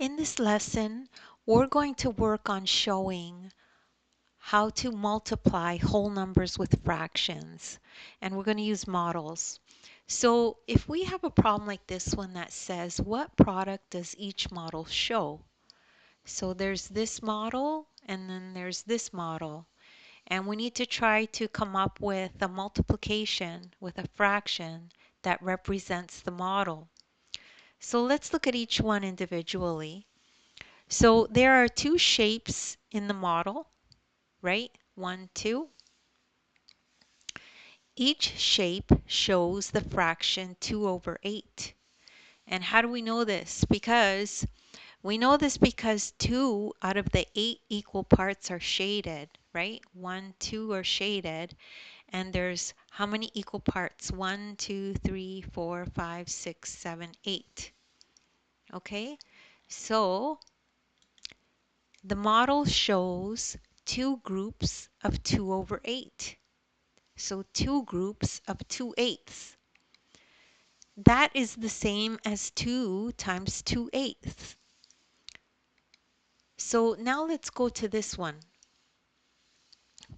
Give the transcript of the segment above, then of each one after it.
In this lesson, we're going to work on showing how to multiply whole numbers with fractions, and we're going to use models. So if we have a problem like this one that says, what product does each model show? So there's this model, and then there's this model. And we need to try to come up with a multiplication with a fraction that represents the model. So let's look at each one individually. So there are two shapes in the model, right? 1, 2. Each shape shows the fraction 2 over 8. And how do we know this? Because we know this because 2 out of the 8 equal parts are shaded, right? 1, 2 are shaded. And there's how many equal parts? 1, 2, 3, 4, 5, 6, 7, 8. Okay? So the model shows two groups of 2 over 8. So two groups of 2/8. That is the same as 2 times 2/8. So now let's go to this one.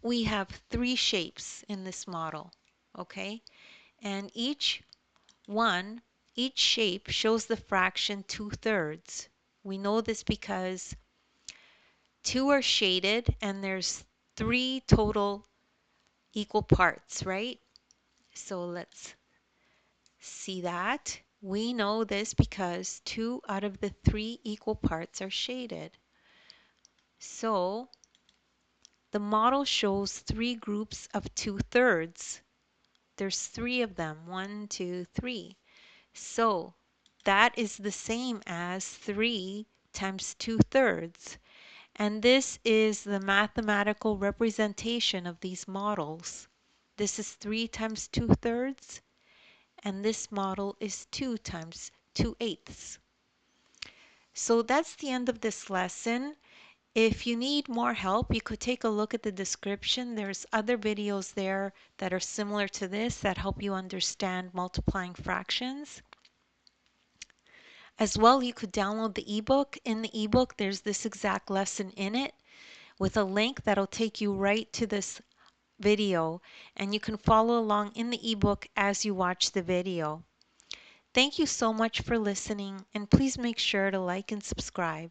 We have three shapes in this model, okay? And each shape shows the fraction 2/3. We know this because 2 are shaded and there's 3 total equal parts, right? So let's see that. We know this because 2 out of the 3 equal parts are shaded. So the model shows 3 groups of 2/3. There's 3 of them. 1, 2, 3. So that is the same as 3 times 2/3. And this is the mathematical representation of these models. This is 3 times 2/3, and this model is 2 times 2/8. So that's the end of this lesson. If you need more help, you could take a look at the description. There's other videos there that are similar to this that help you understand multiplying fractions. As well, you could download the ebook. In the ebook, there's this exact lesson in it with a link that'll take you right to this video, and you can follow along in the ebook as you watch the video. Thank you so much for listening, and please make sure to like and subscribe.